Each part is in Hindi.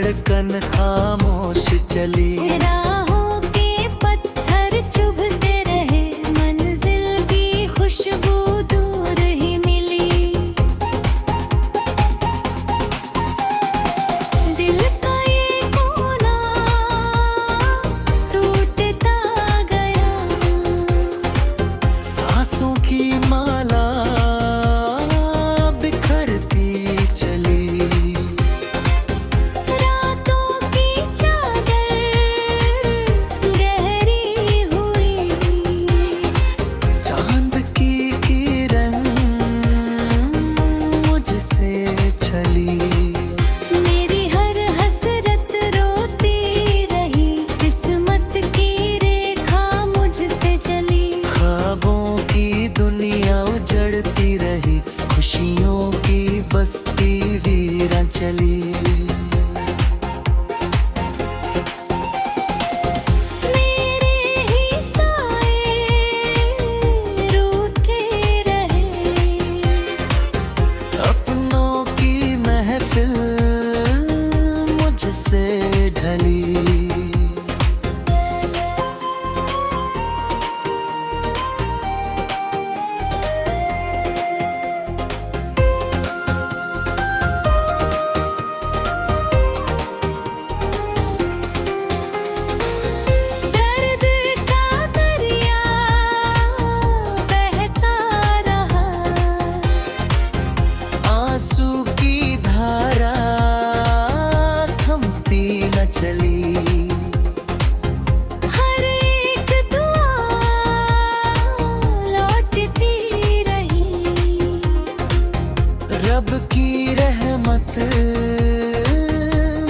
धड़कन खामोश चली। राहों के पत्थर चुभते रहे, मंजिल की खुशबू दूर ही मिली। दिल का ये कोना टूटता गया, सांसों की माला बिखरती चली। रातों की चादर गहरी हुई, चांद की किरण मुझसे छली। मेरी हर हसरत रोती रही, किस्मत की रेखा मुझसे चली। ख्वाबों की दुनिया उजड़ती रही, खुशियों की बस्ती वीरान चली। मेरे ही साए रूठे रहे, अपनों की महफिल मुझसे ढली। दर्द का दरिया बहता रहा, आंसू की धारा थमती न चली। हर एक दुआ लौटती रही। रब की रहमत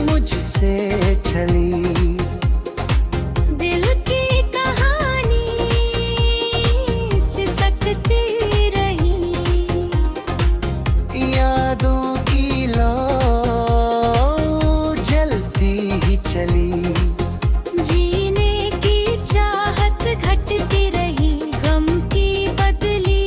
मुझसे छली। दिल की कहानी सिसकती रही, यादों की लौ जलती ही चली। जीने की चाहत घटती रही, गम की बदली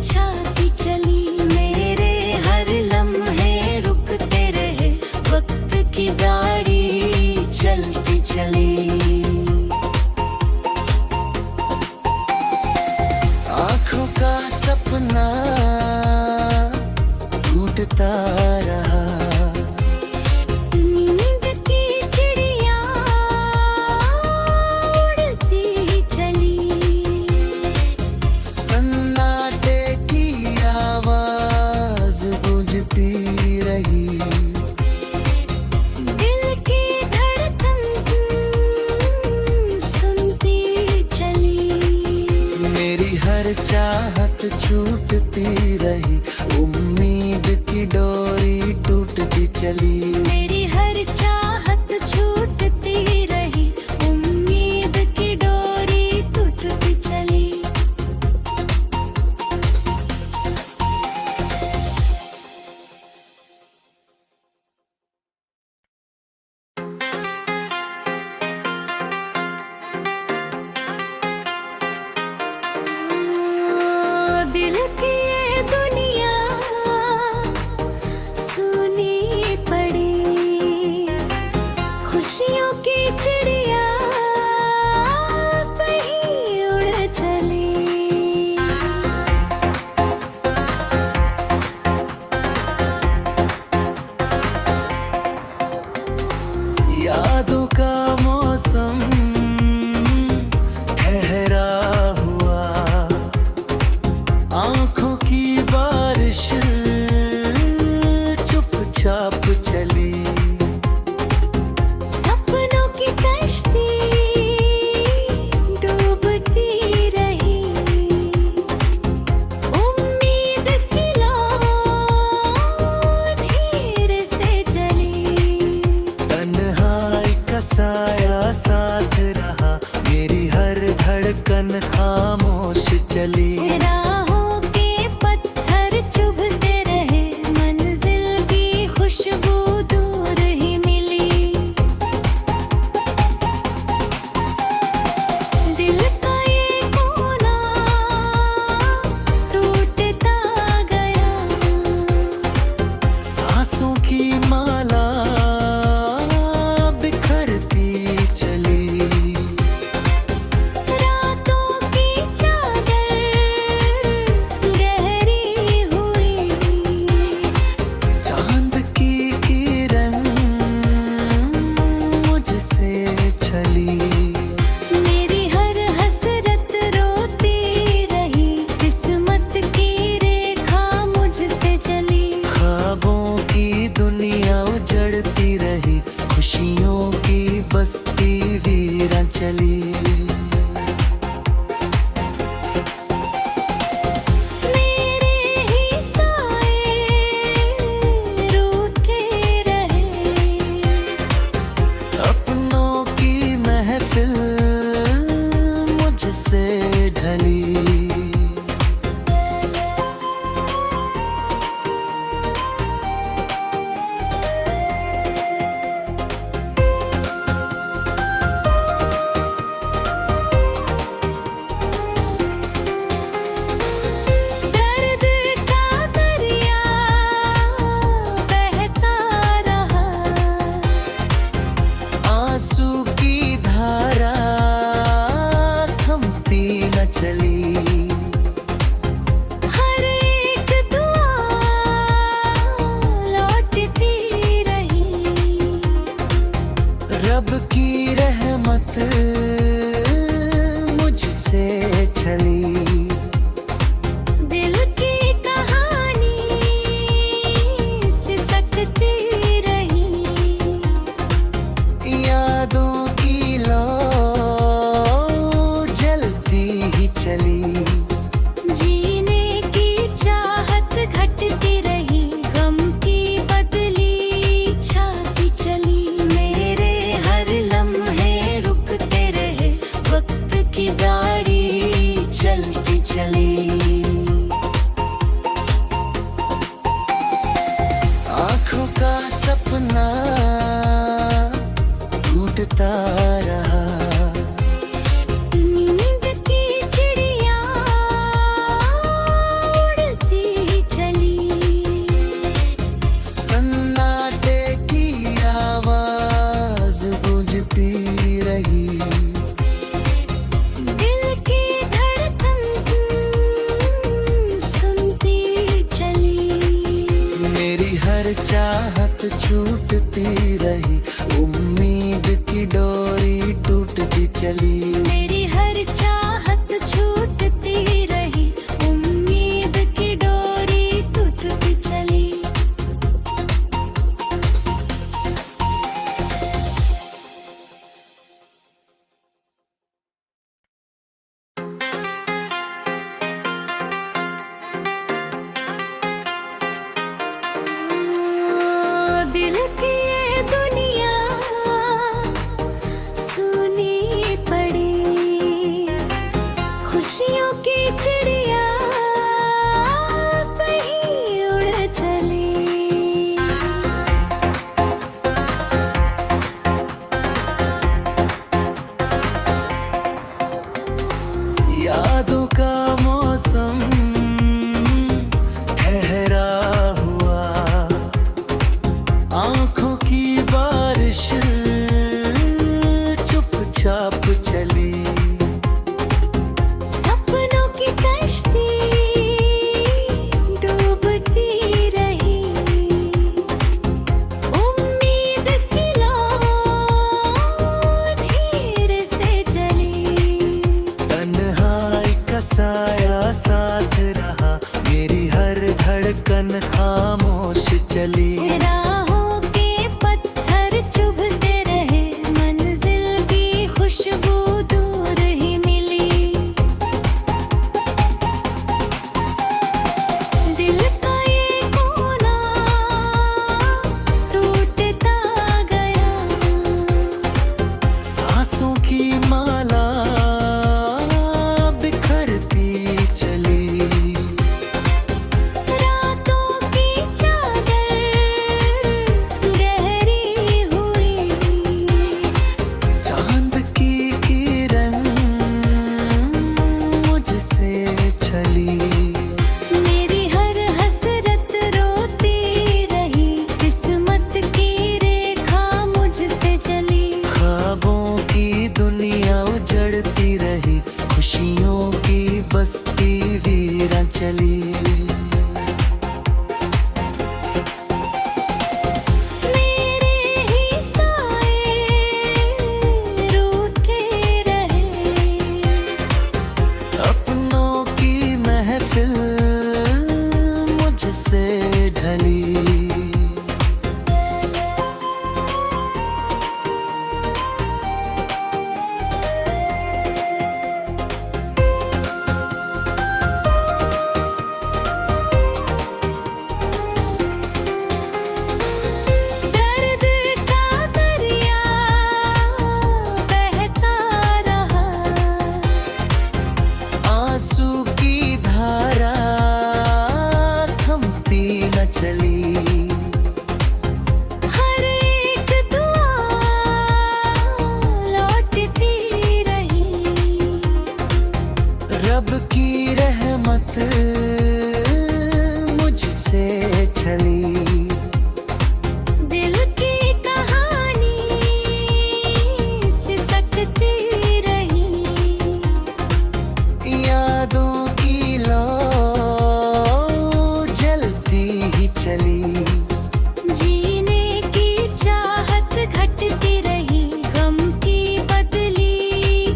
छाती चली। मेरे हर लम्हे रुकते रहे, वक्त की गाड़ी चलती चली। आँखों का सपना टूटता रहा। नींद की चिड़िया उड़ती चली, सन्नाटे की आवाज गूंजती रही। दिल की धड़कन सुनती चली। मेरी हर चाहत छूटती रही, उम्मीद की डोरी टूटती चली। मेरी हर चाहत छूटती रही, उम्मीद की डोरी टूटती चली। दिल की ये दुनिया सुनी पड़ी, खुशियों की चिड़िया कहीं उड़ चली। यादों का मौसम ठहरा हुआ, आंखों की बारिश चुपचाप चली। सपनों की कश्ती डूबती रही, उम्मीद की लौ धीरे से जली। तन्हाई का साया साथ रहा, मेरी हर धड़कन खामोश चली। राहों के पत्थर चुभते रहे, मंजिल की खुशबू दूर ही मिली। दिल का ये कोना टूटता गया, सांसों की माला चली। मेरे ही साए रूठे रहे, अपनों की महफिल मुझसे ढली। दर्द का दरिया बहता रहा, आंसू की धारा थमती न चली। हर एक दुआ लौटती रही। रब की रहमत मुझसे छली। दिल की कहानी सिसकती रही। यादों की लौ जलती ही चली। जीने की चाहत घटती रही, गम की बदली छाती चली। मेरे हर लम्हे रुकते रहे, वक्त की गाड़ी चलती चली। आँखों का सपना टूटता रहा। नींद की चिड़िया उड़ती चली। सन्नाटे की आवाज गूंजती रही। दिल की धड़कन सुनती चली। मेरी हर चाहत छूटती रही, उम्मीद की डोरी टूटती चली। मेरी हर चाहत छूटती रही, उम्मीद की डोरी टूटती चली। दिल की ये दुनिया सुनी पड़ी, खुशियों की चिड़िया कहीं उड़ चली। यादों का मौसम ठहरा हुआ, आंखों की बारिश चुपचाप चली। सपनों की कश्ती डूबती रही, उम्मीद की लौ धीरे से जली। तन्हाई का साया साथ रहा, मेरी हर धड़कन खामोश चली। राहों के पत्थर चुभते रहे, मंजिल की खुशबू दूर ही मिली। दिल का ये कोना टूटता गया, सांसों की माला बिखरती चली। रातों की चादर गहरी हुई। चांद की किरण मुझसे छली। मेरी हर हसरत रोती रही, किस्मत की रेखा मुझसे चली। ख्वाबों की दुनिया उजड़ती रही, खुशियों की बस्ती वीरान चली। मेरे ही साए रूठे रहे, अपनों की महफिल मुझसे ढली। चली। हर एक दुआ लौटती रही। रब की रहमत मुझसे चली। दिल की कहानी सिसकती रही। यादों की लौ जलती ही चली। जीने की चाहत घटती रही। गम की बदली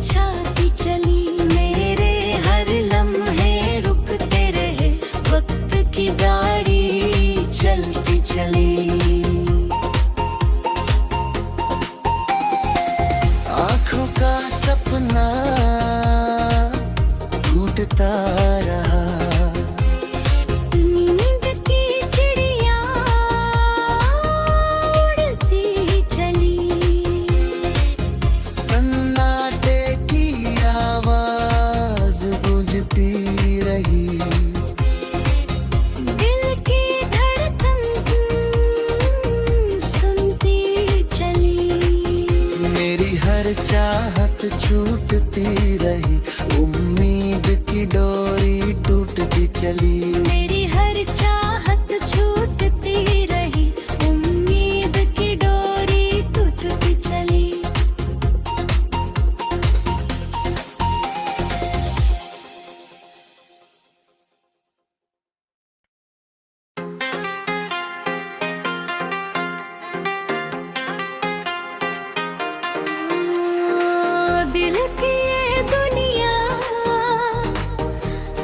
छाती चली। मेरे हर लम्हे रुकते रहे। वक्त की गाड़ी चलती चली। आँखों का सपना टूटता रहा। नींद की चिड़िया उड़ती चली। सन्नाटे की आवाज गूंजती रही। दिल की धड़कन सुनती चली। मेरी हर चाहत छूटती रही। उम्मीद की डोरी टूटती चली। मेरी हर चाहत छूटती रही। उम्मीद की डोरी टूटती चली। दिल की ये दुनिया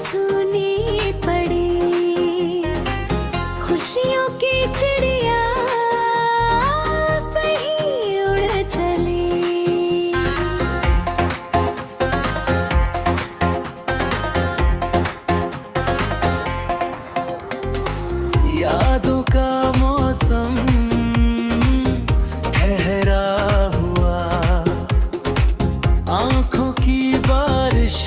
सुनी पड़ी। खुशियों की चिड़िया कहीं उड़ चली। यादों का मौसम ठहरा हुआ। आँखों की बारिश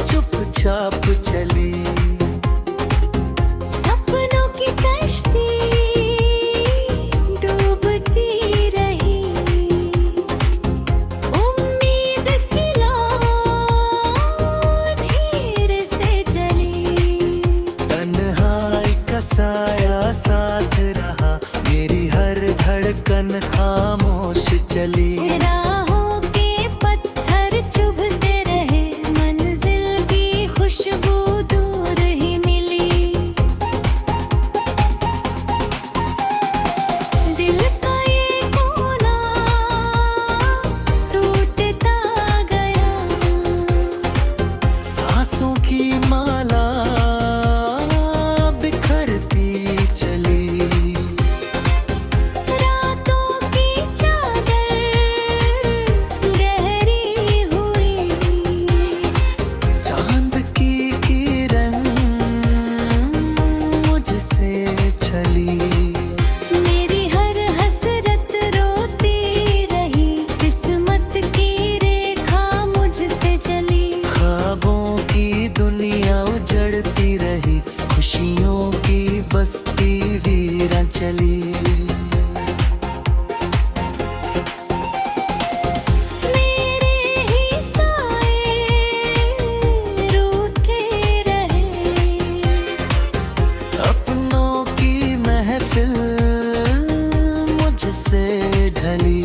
चुपचाप चली। सपनों की कश्ती डूबती रही। उम्मीद की लौ धीरे से जली। तन्हाई का साया साथ रहा। मेरी हर धड़कन खामोश चली। राहों के पत्थर चुभते रहे। मंजिल की खुशबू दूर ही मिली। दिल का ये कोना टूटता गया। सांसों की माला बिखरती चली। रातों की चादर गहरी हुई। चांद की किरण मुझसे छली। मेरी हर हसरत रोती रही। किस्मत की रेखा मुझसे चली। ख्वाबों की दुनिया उजड़ती रही। खुशियों की बस्ती वीरान चली। मेरे ही साए रूठे रहे। अपनों की महफिल मुझसे ढली।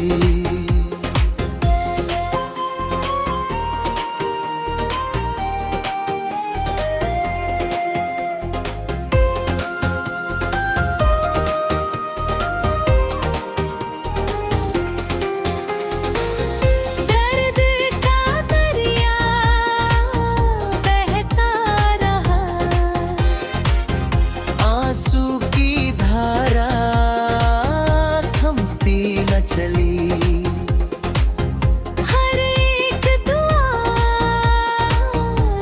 दर्द का दरिया बहता रहा। आंसू की धारा थमती न चली। हर एक दुआ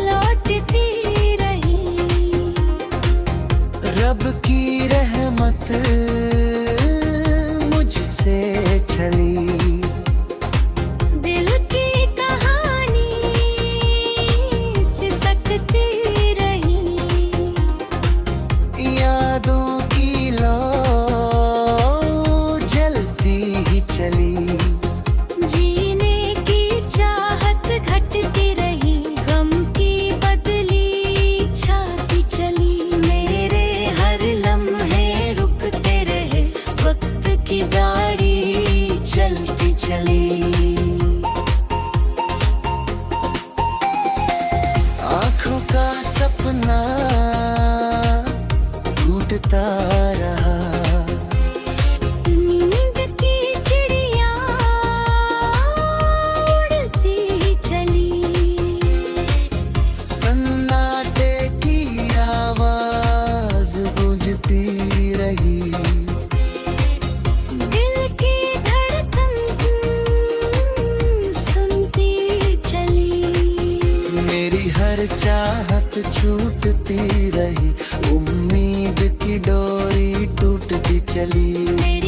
लौटती रही। रब की रहमत मुझसे चली। दिल की कहानी सिसकती रही। या छूटती रही, उम्मीद की डोरी टूटती चली। मेरी